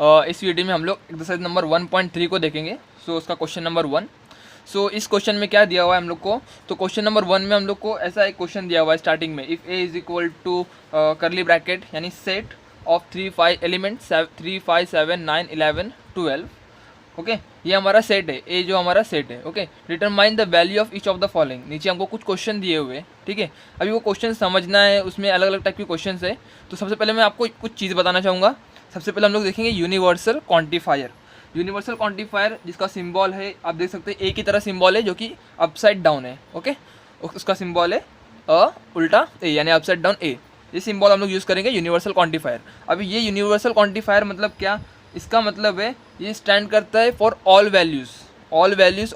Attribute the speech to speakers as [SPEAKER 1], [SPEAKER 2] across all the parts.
[SPEAKER 1] इस वीडियो में हम लोग एक्सरसाइज नंबर 1.3 को देखेंगे। सो उसका क्वेश्चन नंबर 1। सो इस क्वेश्चन में क्या दिया हुआ है हम लोग को, तो क्वेश्चन नंबर 1 में हम लोग को ऐसा एक क्वेश्चन दिया हुआ है स्टार्टिंग में, if A is equal to curly bracket यानी सेट ऑफ 3 5 एलिमेंट 3 5 7 9 11 12। ओके, ये हमारा सेट है, ए जो हमारा सेट है। Okay, determine the value of each of the following. नीचे हमको कुछ क्वेश्चन दिए हुए हैं, ठीक है। अभी वो क्वेश्चन समझना है, उसमें अलग अलग टाइप के क्वेश्चन है। तो सबसे पहले मैं आपको कुछ चीज़ बताना चाहूँगा। सबसे पहले हम लोग देखेंगे यूनिवर्सल क्वांटिफायर। यूनिवर्सल क्वांटिफायर जिसका सिंबल है, आप देख सकते हैं ए की तरह सिंबल है जो कि अपसाइड डाउन है। ओके, उसका सिंबल है उल्टा ए यानी अपसाइड डाउन ए। ये सिंबल हम लोग यूज़ करेंगे यूनिवर्सल क्वांटिफायर। अभी ये यूनिवर्सल क्वांटिफायर मतलब क्या, इसका मतलब है ये स्टैंड करता है for all values, all values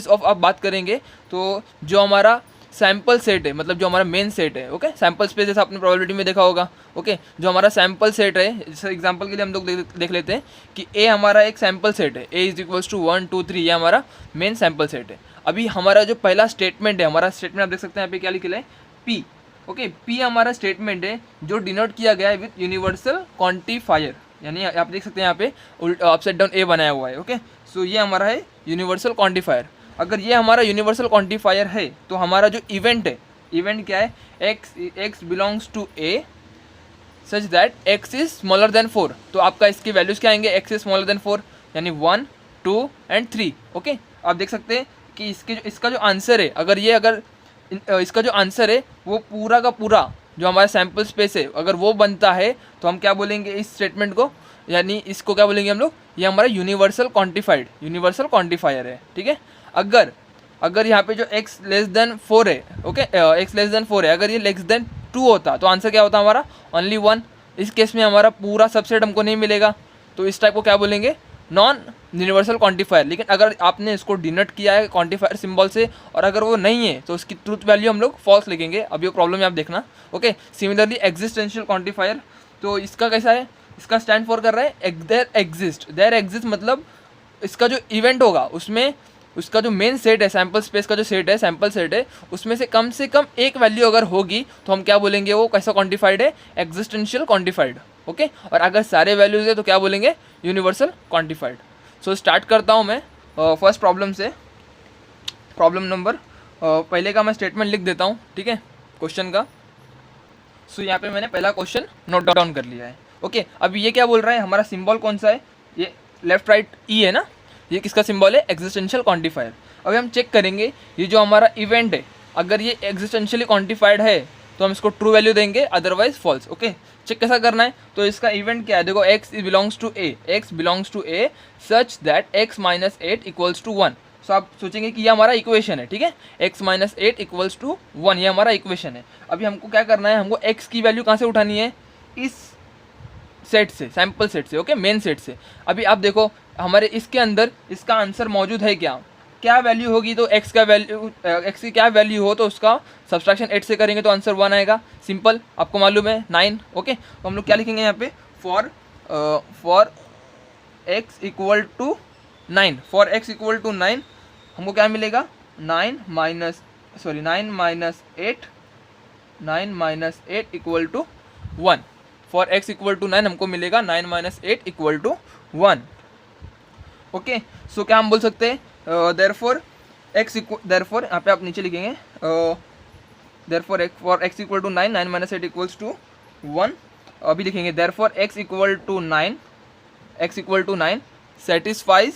[SPEAKER 1] of आप बात करेंगे तो जो हमारा सैम्पल सेट है, मतलब जो हमारा मेन सेट है। ओके, सैम्पल स्पेस जैसे आपने प्रोबेबिलिटी में देखा होगा। ओके, जो हमारा सैम्पल सेट है, जैसे एग्जांपल के लिए हम लोग देख लेते हैं कि ए हमारा एक सैम्पल सेट है, ए इज इक्वल्स टू 1 2 3, ये हमारा मेन सैम्पल सेट है। अभी हमारा जो पहला स्टेटमेंट है, हमारा स्टेटमेंट आप देख सकते हैं यहाँ पे क्या लिखा है, पी। ओके, पी हमारा स्टेटमेंट है जो डिनोट किया गया है विथ यूनिवर्सल क्वांटिफायर, यानी आप देख सकते हैं यहाँ पे अपसाइड डाउन ए बनाया हुआ है। ओके, सो ये हमारा है यूनिवर्सल क्वांटिफायर। अगर ये हमारा यूनिवर्सल क्वांटिफायर है तो हमारा जो इवेंट है, इवेंट क्या है, x belongs to A such that x is smaller than 4। तो आपका इसकी वैल्यूज़ क्या आएंगे, x इज स्मॉलर देन 4 यानी 1 2 एंड 3। ओके, आप देख सकते हैं कि इसका जो आंसर है, अगर इसका जो आंसर है वो पूरा का पूरा जो हमारा सैम्पल स्पेस है, अगर वो बनता है तो हम क्या बोलेंगे इस स्टेटमेंट को, यानी इसको क्या बोलेंगे हम लोग, ये हमारा यूनिवर्सल क्वांटिफायर है। ठीक है, अगर यहाँ पे जो x लेस देन 4 है, ओके, x लेस देन 4 है, अगर ये लेस देन 2 होता तो आंसर क्या होता हमारा, ओनली 1। इस केस में हमारा पूरा सबसेट हमको नहीं मिलेगा, तो इस टाइप को क्या बोलेंगे, नॉन यूनिवर्सल क्वांटिफायर। लेकिन अगर आपने इसको डिनोट किया है क्वांटिफायर सिंबल से और अगर वो नहीं है तो उसकी ट्रूथ वैल्यू हम लोग फॉल्स लिखेंगे। अब ये प्रॉब्लम है, आप देखना। ओके, सिमिलरली एग्जिस्टेंशियल क्वांटिफायर, तो इसका कैसा है, इसका स्टैंड फॉर कर रहा है देयर एग्जिस्ट, मतलब इसका जो इवेंट होगा उसमें उसका जो मेन सेट है, सैम्पल स्पेस का जो सेट है, सैम्पल सेट है, उसमें से कम एक वैल्यू अगर होगी तो हम क्या बोलेंगे, वो कैसा क्वांटिफाइड है, एग्जिस्टेंशियल क्वांटिफाइड। ओके, और अगर सारे वैल्यूज़ है तो क्या बोलेंगे, यूनिवर्सल क्वांटिफाइड। सो स्टार्ट करता हूँ मैं फर्स्ट प्रॉब्लम से। प्रॉब्लम नंबर पहले का मैं स्टेटमेंट लिख देता हूँ, ठीक है, क्वेश्चन का। सो यहाँ पे मैंने पहला क्वेश्चन नोट डाउन कर लिया है। ओके, अभी ये क्या बोल रहा है, हमारा सिंबल कौन सा है, ये लेफ्ट राइट ई है ना, ये किसका सिंबल है, एग्जिस्टेंशियल क्वांटिफायर। अभी हम चेक करेंगे ये जो हमारा इवेंट है, अगर ये एग्जिस्टेंशियली क्वांटिफाइड है तो हम इसको ट्रू वैल्यू देंगे, अदरवाइज फॉल्स। ओके, चेक कैसा करना है, तो इसका इवेंट क्या है, देखो x belongs to A such that x minus 8 equals to 1। So आप सोचेंगे कि ये हमारा इक्वेशन है, ठीक है, x माइनस 8 इक्वल्स टू 1, ये हमारा इक्वेशन है। अभी हमको क्या करना है, हमको x की वैल्यू कहाँ से उठानी है, इस सेट से, सैम्पल सेट से। ओके, मेन सेट से। अभी आप देखो हमारे इसके अंदर इसका आंसर मौजूद है, क्या वैल्यू होगी, तो x की क्या वैल्यू हो तो उसका सब्सट्रैक्शन 8 से करेंगे तो आंसर 1 आएगा। सिंपल, आपको मालूम है 9। ओके, तो हम लोग क्या लिखेंगे यहाँ पे, for x equal to 9, for x equal to 9 हमको क्या मिलेगा, 9 minus 8 equal to 1। For x equal to 9 हमको मिलेगा 9 minus 8 equal to 1। Okay, so क्या हम बोल सकते हैं, देयरफॉर यहाँ पे आप नीचे लिखेंगे, therefore for x equal to 9 9 minus 8 equals to 1। अभी लिखेंगे therefore x equal to 9 satisfied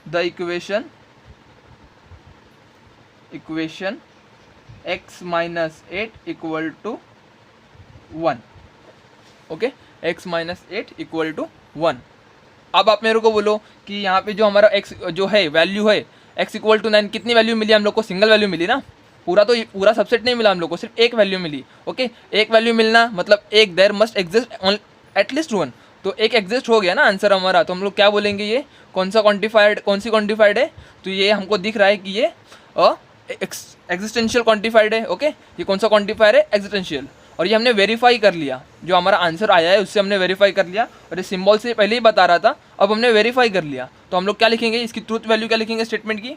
[SPEAKER 1] the equation x minus 8 equal to 1। Okay, x minus 8 equal to 1। अब आप मेरे को बोलो कि यहाँ पे जो हमारा x जो है वैल्यू है, x इक्वल टू 9, कितनी वैल्यू मिली हम लोग को, सिंगल वैल्यू मिली ना, पूरा सबसेट नहीं मिला हम लोग को, सिर्फ एक वैल्यू मिली। ओके, एक वैल्यू मिलना मतलब एक, देयर मस्ट एग्जिस्ट एटलीस्ट 1, तो एक एग्जिस्ट हो गया ना आंसर हमारा। तो हम लोग क्या बोलेंगे, ये कौन सी क्वांटिफाइड है, तो ये हमको दिख रहा है कि ये एग्जिस्टेंशियल क्वांटिफाइड है। ओके, ये कौन सा क्वांटिफायर है, एग्जिस्टेंशियल। और ये हमने वेरीफाई कर लिया, जो हमारा आंसर आया है उससे हमने वेरीफाई कर लिया, और ये सिंबल से पहले ही बता रहा था, अब हमने वेरीफाई कर लिया। तो हम लोग क्या लिखेंगे, इसकी ट्रूथ वैल्यू क्या लिखेंगे स्टेटमेंट की,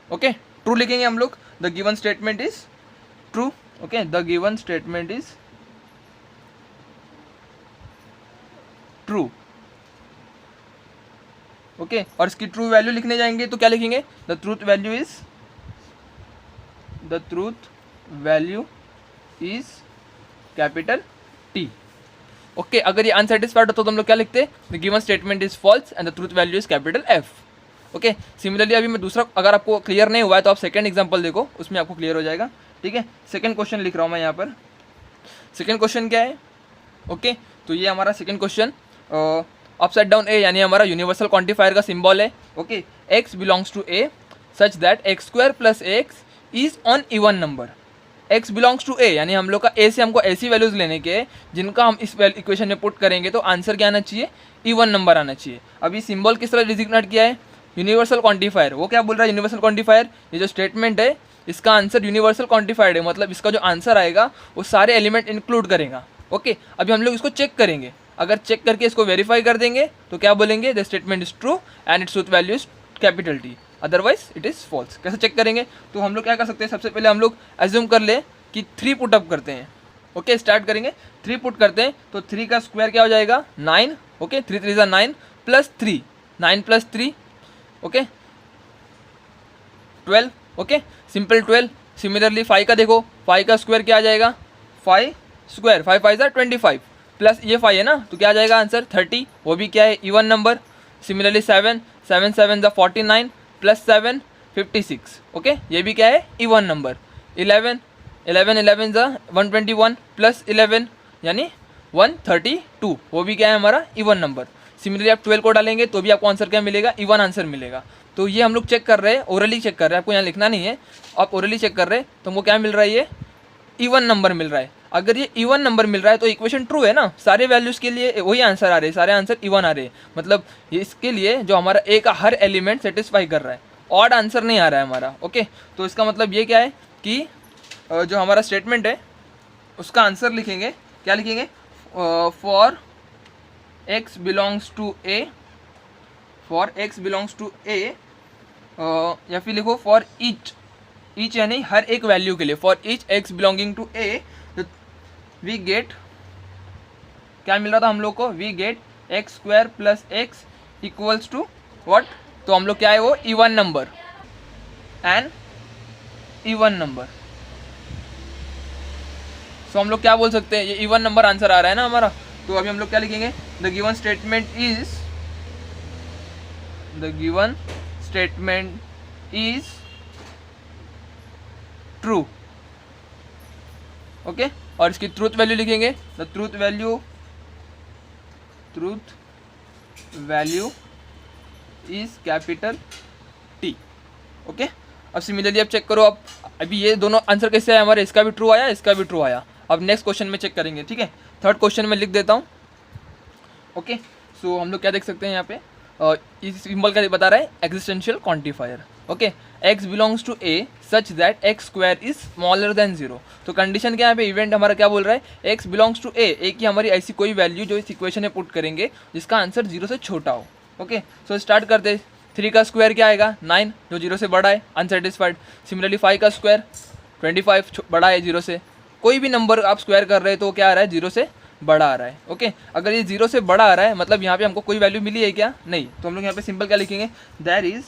[SPEAKER 1] ओके, ट्रू लिखेंगे हम लोग। The given statement is true. Okay, the given statement is true. Okay, और इसकी ट्रू वैल्यू लिखने जाएंगे तो क्या लिखेंगे? The truth value is capital T. Okay, अगर ये अनसेटिस्फाइड हो तो हम लोग क्या लिखते हैं? The given statement is false and the truth value is capital F. Okay, similarly अभी मैं दूसरा, अगर आपको क्लियर नहीं हुआ है तो आप सेकंड एग्जांपल देखो, उसमें आपको क्लियर हो जाएगा. ठीक है, सेकंड क्वेश्चन लिख रहा हूँ मैं यहाँ पर. सेकंड क्वेश्चन क्या है? ओके, तो ये हमारा second question upside down A यानी हमारा यूनिवर्सल क्वांटिफायर का सिंबल है. Okay, x belongs to a such that x square plus x is an even number. x belongs to a यानी हम लोग का a से हमको ऐसी वैल्यूज लेने के जिनका हम इस इक्वेशन में पुट करेंगे तो आंसर क्या आना चाहिए? इवन नंबर आना चाहिए. अभी सिंबल किस तरह डिजिग्नेट किया है? Universal quantifier. वो क्या बोल रहा है? यूनिवर्सल क्वांटिफायर, ये जो स्टेटमेंट है इसका आंसर यूनिवर्सल क्वांटिफाइड है, मतलब इसका जो आंसर आएगा वो सारे एलिमेंट इंक्लूड करेगा. ओके, अभी हम लोग इसको चेक करेंगे. अगर चेक करके इसको वेरीफाई कर देंगे तो क्या बोलेंगे? The statement is true and its truth value is capital T, otherwise it is false. कैसे चेक करेंगे? तो हम लोग क्या कर सकते हैं, सबसे पहले हम लोग एज्यूम कर ले कि 3 पुटअप करते हैं. ओके, स्टार्ट करेंगे. 3 पुट करते हैं तो 3 का स्क्वायर क्या हो जाएगा? 9. ओके, 3 3 ज़ा 9 plus 3, 9 plus 3 okay 12. Okay, simple 12. Similarly 5 का देखो, 5 का स्क्वायर क्या आ जाएगा? 5 स्क्वायर, 5 5 ज़ा 25 प्लस ये 5 है ना, तो क्या आ जाएगा आंसर? 30. वो भी क्या है? Even number. सिमिलरली 7 7 7 ज़ा 49 प्लस 7 56. ओके, ये भी क्या है? Even number. 11 11 11 ज़ा 121 प्लस 11 यानी 132. वो भी क्या है? हमारा इवन नंबर. सिमिलरली आप 12 को डालेंगे तो भी आपको आंसर क्या मिलेगा? इवन आंसर मिलेगा. तो ये हम लोग चेक कर रहे हैं, ओरली चेक कर रहे हैं, आपको यहाँ लिखना नहीं है, आप ओरली चेक कर रहे हैं तो हमको क्या मिल रहा है? ये इवन नंबर मिल रहा है. अगर ये इवन नंबर मिल रहा है तो इक्वेशन ट्रू है ना, सारे वैल्यूज़ के लिए वही आंसर आ रहे हैं, सारे आंसर इवन आ रहे हैं. मतलब इसके लिए जो हमारा ए का हर एलिमेंट सेटिस्फाई कर रहा है, ऑड आंसर नहीं आ रहा है हमारा. ओके, तो इसका मतलब ये क्या है कि जो हमारा स्टेटमेंट है उसका आंसर लिखेंगे, क्या लिखेंगे? For x belongs to a, for x belongs to a, या फिर लिखो फॉर ईच यानी हर एक वैल्यू के लिए, for each x belonging to a we get, क्या मिल रहा था हम लोग को? We get x square plus x equals to what? तो हम लोग क्या है? वो even number, an even number. So हम लोग क्या बोल सकते हैं? ये इवन नंबर आंसर आ रहा है ना हमारा. तो अभी हम लोग क्या लिखेंगे? The given statement is true. Okay, और इसकी ट्रूथ वैल्यू लिखेंगे. The truth value is capital T. Okay, अब सिमिलरली अब चेक करो. अब अभी ये दोनों आंसर कैसे आया हमारे? इसका भी ट्रू आया, इसका भी ट्रू आया. अब नेक्स्ट क्वेश्चन में चेक करेंगे. ठीक है, थर्ड क्वेश्चन में लिख देता हूँ. ओके, सो हम लोग क्या देख सकते हैं यहाँ पे? इस सिंबल का बता रहा है existential quantifier. Okay, x belongs to a such that x square is smaller than 0. तो कंडीशन क्या है यहाँ पे? इवेंट हमारा क्या बोल रहा है? x बिलोंग्स टू a की हमारी ऐसी कोई वैल्यू जो इस इक्वेशन में पुट करेंगे जिसका आंसर 0 से छोटा हो. ओके, सो स्टार्ट करते. 3 का स्क्वायर क्या आएगा? 9, जो 0 से बड़ा है, अनसेटिस्फाइड. सिमिलरली 5 का स्क्वायर 25 बड़ा है 0 से. कोई भी नंबर आप स्क्वायर कर रहे हैं तो क्या आ रहा है? 0 से बड़ा आ रहा है. ओके, अगर ये 0 से बड़ा आ रहा है मतलब यहाँ पे हमको कोई वैल्यू मिली है क्या? नहीं. तो हम लोग यहाँ पे सिंपल क्या लिखेंगे? देयर इज,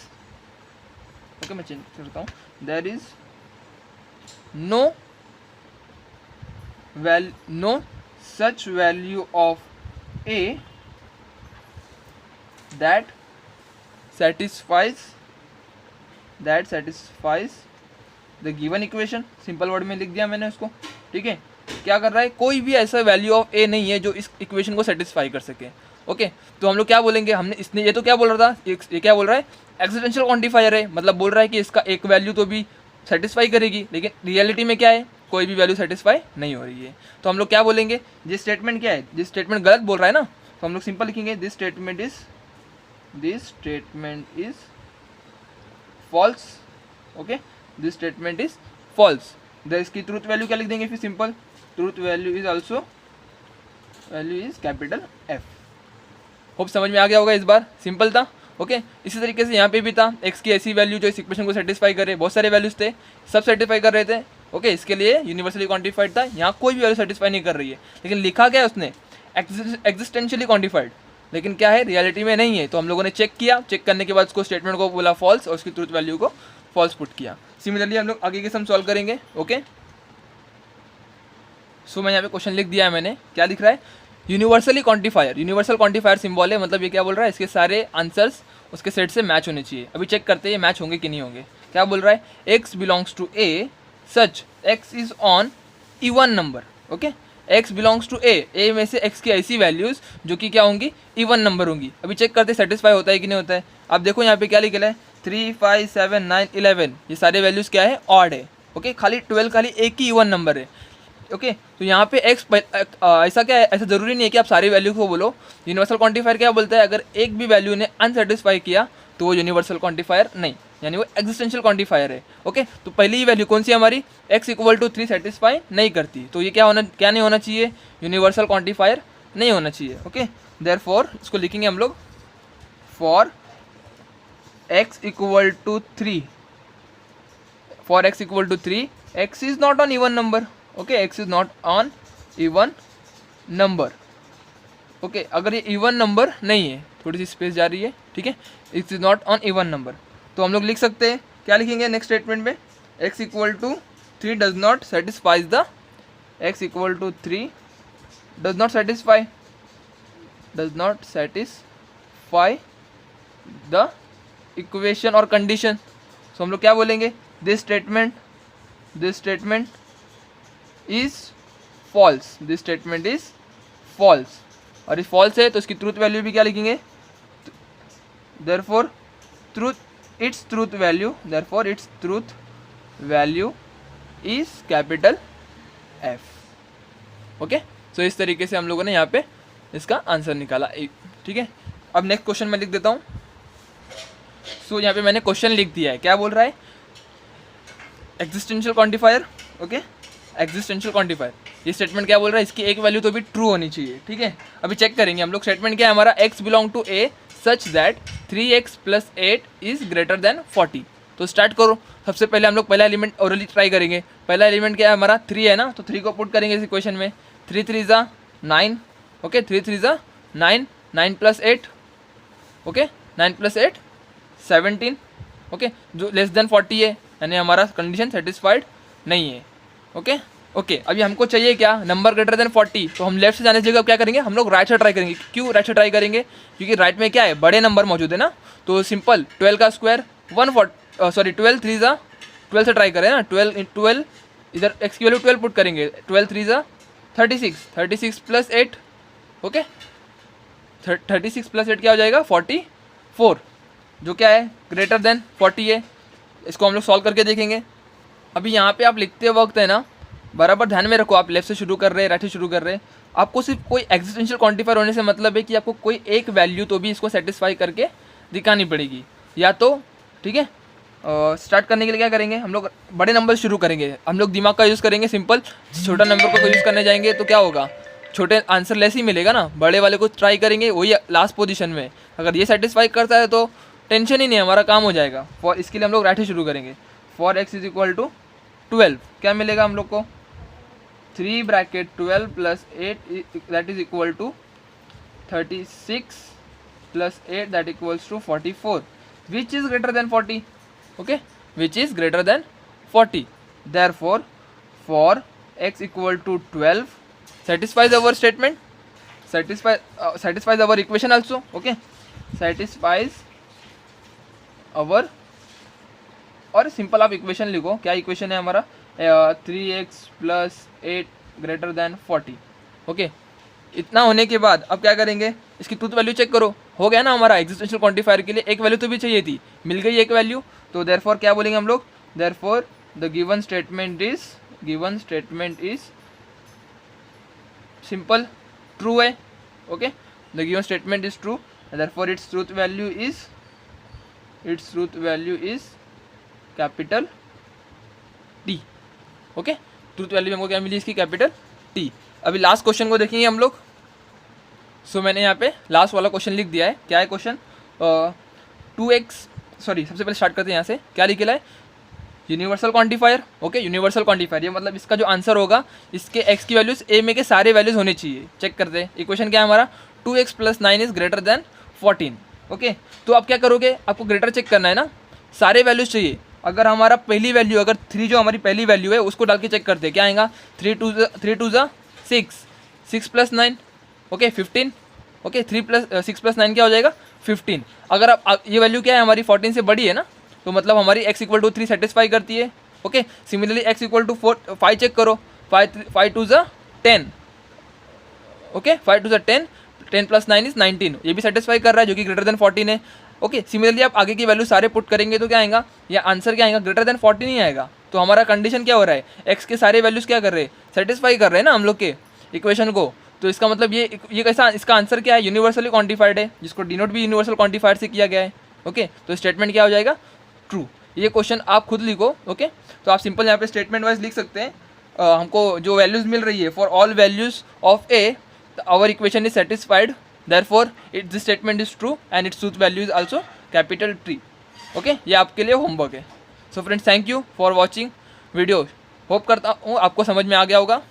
[SPEAKER 1] ओके मैं चेंज करता हूँ, there is no such value of a that satisfies the given equation. Simple word में लिख दिया मैंने उसको. ठीक है, क्या कर रहा है? कोई भी ऐसा वैल्यू ऑफ a नहीं है जो इस इक्वेशन को सेटिस्फाई कर सके. ओके, तो हम लोग क्या बोलेंगे? हमने इसने ये तो क्या बोल रहा था? ये क्या बोल रहा है? एक्सिस्टेंशियल क्वांटिफायर है, मतलब बोल रहा है कि इसका एक वैल्यू तो भी सेटिस्फाई करेगी, लेकिन रियलिटी में क्या है? कोई भी वैल्यू सेटिस्फाई नहीं हो रही है. तो हम लोग क्या बोलेंगे? जिस स्टेटमेंट क्या है, जिस स्टेटमेंट गलत बोल रहा है ना, तो हम लोग सिंपल लिखेंगे this statement is false. Okay, this statement is false. इसकी ट्रूथ वैल्यू क्या लिख देंगे फिर? Simple truth value is capital F. Hope समझ में आ गया होगा इस बार. सिंपल था. ओके इसी तरीके से यहाँ पे भी था, x की ऐसी वैल्यू जो इस इक्वेशन को सेटिस्फाई करे, बहुत सारे वैल्यूज थे, सब सेटिस्फाई कर रहे थे। ओके इसके लिए यूनिवर्सली क्वांटिफाइड था, यहाँ कोई भी वैल्यू सेटिस्फाई नहीं कर रही है, लेकिन लिखा क्या है उसने, एग्जिस्टेंशियली क्वांटिफाइड, लेकिन क्या है रियलिटी में नहीं है। तो हम लोगों ने चेक किया, चेक करने के बाद उसको स्टेटमेंट को बोला फॉल्स और उसकी ट्रूथ वैल्यू को फॉल्स पुट किया। सिमिलरली हम लोग आगे के सम सॉल्व करेंगे। ओके सो मैं यहाँ पे क्वेश्चन लिख दिया है मैंने, क्या लिख रहा है, universally quantifier, universal quantifier symbol है, मतलब ये क्या बोल रहा है, इसके सारे आंसर्स उसके सेट से मैच होने चाहिए। अभी चेक करते हैं ये मैच होंगे कि नहीं होंगे। क्या बोल रहा है, x belongs to a such x is an even number. Okay x belongs to a में से x की ऐसी वैल्यूज जो कि क्या होंगी, इवन नंबर होंगी। अभी चेक करते हैं सेटिस्फाई होता है कि नहीं होता है। आप देखो यहाँ पे क्या लिखा है, 3 5 7 9 11, ये सारे वैल्यूज क्या है, ऑड है। ओके खाली 12 खाली एक ही इवन नंबर है। ओके तो यहाँ पे x ऐसा क्या है, ऐसा ज़रूरी नहीं है कि आप सारी वैल्यू को बोलो। यूनिवर्सल क्वांटिफायर क्या बोलता है, अगर एक भी वैल्यू ने अनसेटिस्फाई किया तो वो यूनिवर्सल क्वांटिफायर नहीं, यानी वो एग्जिस्टेंशियल क्वांटिफायर है। ओके तो पहली ही वैल्यू कौन सी हमारी, x इक्वल टू 3 सेटिस्फाई नहीं करती, तो ये क्या नहीं होना चाहिए, यूनिवर्सल क्वांटिफायर नहीं होना चाहिए। ओके देयरफॉर इसको लिखेंगे हम लोग, for x equal to 3, for x equal to 3 x is not an even number. Okay x is not an even number. Okay अगर ये इवन नंबर नहीं है, थोड़ी सी स्पेस जा रही है, ठीक है, x is not an even number, तो हम लोग लिख सकते हैं, क्या लिखेंगे नेक्स्ट स्टेटमेंट में, x equal to 3 does not satisfies the, x equal to 3 does not satisfy the equation और कंडीशन। सो हम लोग क्या बोलेंगे, this statement is false, this statement is false, और इस फॉल्स है तो इसकी ट्रूथ वैल्यू भी क्या लिखेंगे, therefore its truth value is capital F। Okay so इस तरीके से हम लोगों ने यहाँ पे इसका आंसर निकाला। ठीक है अब नेक्स्ट क्वेश्चन मैं लिख देता हूँ। सो यहाँ पे मैंने क्वेश्चन लिख दिया है, क्या बोल रहा है, existential quantifier. Okay existential quantifier, ये स्टेटमेंट क्या बोल रहा है, इसकी एक वैल्यू तो भी ट्रू होनी चाहिए। ठीक है अभी चेक करेंगे हम लोग, स्टेटमेंट क्या है हमारा, x belong to a such that 3x + 8 is greater than 40। तो स्टार्ट करो, सबसे पहले हम लोग पहला एलिमेंट ओरली ट्राई करेंगे। पहला एलिमेंट क्या है हमारा, 3 है ना, तो 3 को पुट करेंगे इस इक्वेशन में, 3 3 ज़ा 9। ओके 3 3 ज़ा 9, 9 + 8, ओके 9 + 8 17। ओके जो लेस देन 40 है, यानी हमारा कंडीशन सेटिस्फाइड नहीं है। ओके अभी हमको चाहिए क्या, नंबर ग्रेटर देन 40, तो हम लेफ्ट से जाने की जगह क्या करेंगे, हम लोग राइट से ट्राई करेंगे। क्यों राइट से ट्राई करेंगे, क्योंकि राइट में क्या है, बड़े नंबर मौजूद है ना, तो सिंपल 12 का स्क्वायर 12 3 ज़ा 12 से ट्राई करें ना, 12 इधर x की वैल्यू 12 पुट करेंगे, 12 3 ज़ा 36 + 8। ओके 36 + 8 क्या हो जाएगा, 44, जो क्या है ग्रेटर देन 40 है। इसको हम लोग सॉल्व करके देखेंगे। अभी यहाँ पे आप लिखते वक्त है ना, बराबर ध्यान में रखो, आप लेफ्ट से शुरू कर रहे हैं राइट से शुरू कर रहे हैं, आपको सिर्फ कोई एग्जिस्टेंशियल क्वांटिफायर होने से मतलब है कि आपको कोई एक वैल्यू तो भी इसको सेटिस्फाई करके दिखानी पड़ेगी, या तो ठीक है। स्टार्ट करने के लिए क्या करेंगे, हम लोग बड़े नंबर शुरू करेंगे, हम लोग दिमाग का यूज़ करेंगे। सिंपल छोटा नंबर को यूज़ करने जाएंगे तो क्या होगा, छोटे आंसर लेस ही मिलेगा ना, बड़े वाले को ट्राई करेंगे वही लास्ट पोजीशन में, अगर ये सेटिस्फाई करता है तो टेंशन ही नहीं, हमारा काम हो जाएगा। फॉर इसके लिए हम लोग राइट से शुरू करेंगे, for x is equal to 12, क्या मिलेगा हम लोग को, 3 bracket 12 + 8 that is equal to 36 + 8 that equals to 44, which is greater than 40। Okay which is greater than 40, therefore for x equal to 12 satisfies our statement, satisfies our equation also. Okay satisfies our, और simple आप equation लिखो, क्या equation है हमारा, 3x + 8 greater than 40। Okay इतना होने के बाद अब क्या करेंगे, इसकी ट्रूथ वैल्यू चेक करो, हो गया ना हमारा एग्जिस्टेंशियल क्वांटिफायर के लिए एक वैल्यू तो भी चाहिए थी, मिल गई एक वैल्यू, तो देयरफॉर क्या बोलेंगे हम लोग, therefore the given statement is simple true है। Okay the given statement is true, therefore its truth value is capital T। Okay truth value हमको क्या मिली इसकी, कैपिटल T। अभी लास्ट क्वेश्चन को देखेंगे हम लोग। सो मैंने यहाँ पे लास्ट वाला क्वेश्चन लिख दिया है, क्या है क्वेश्चन, 2x, सॉरी सबसे पहले स्टार्ट करते हैं यहाँ से, क्या लिखेला है, universal quantifier. Okay, universal quantifier, ये मतलब इसका जो आंसर होगा, इसके x की वैल्यूज a में के सारे वैल्यूज होने चाहिए। चेक करते हैं, इक्वेशन क्या है हमारा, 2x + 9 is greater then 14। Okay, तो आप क्या करोगे, आपको ग्रेटर चेक करना है ना, सारे वैल्यूज चाहिए। अगर हमारा पहली वैल्यू, अगर 3 जो हमारी पहली वैल्यू है उसको डाल के चेक करते हैं, क्या आएगा, 3 2 ज़ा 6, 6 + 9, ओके 15। ओके, 6 + 9 क्या हो जाएगा, 15। अगर आप ये वैल्यू क्या है हमारी 14 से बड़ी है ना, तो मतलब हमारी x = 3 सेटिस्फाई करती है। ओके, सिमिलरली x = 5 चेक करो, 5 2 ज़ा 10। ओके, 5 2 ज़ा 10, 10 + 9 इज 19, ये भी सेटिस्फाई कर रहा है जो कि ग्रेटर देन 14 है। ओके, सिमिलरली आप आगे की वैल्यू सारे पुट करेंगे तो क्या आएगा, या आंसर क्या आएगा, ग्रेटर देन 14 ही आएगा। तो हमारा कंडीशन क्या हो रहा है, x के सारे वैल्यूज़ क्या कर रहे हैं, सेटिस्फाई कर रहे हैं ना हम लोग के इक्वेशन को। तो इसका मतलब ये कैसा, इसका आंसर क्या है, यूनिवर्सली क्वांटिफाइड है, जिसको डिनोट भी यूनिवर्सल क्वांटिफायर से किया गया है। ओके, तो स्टेटमेंट क्या हो जाएगा, ट्रू। ये क्वेश्चन आप खुद लिखो। ओके, तो आप सिंपल यहाँ पे स्टेटमेंट वाइज लिख सकते हैं, हमको जो वैल्यूज़ मिल रही है, for all values of A our equation is satisfied, therefore this statement is true and its truth value is also capital T। Okay, ये आपके लिए होमवर्क है। So friends, thank you for watching video. Hope करता हूँ आपको समझ में आ गया होगा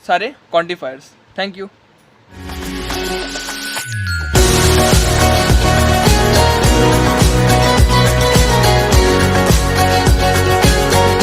[SPEAKER 1] सारे क्वांटिफायर्स। Thank you.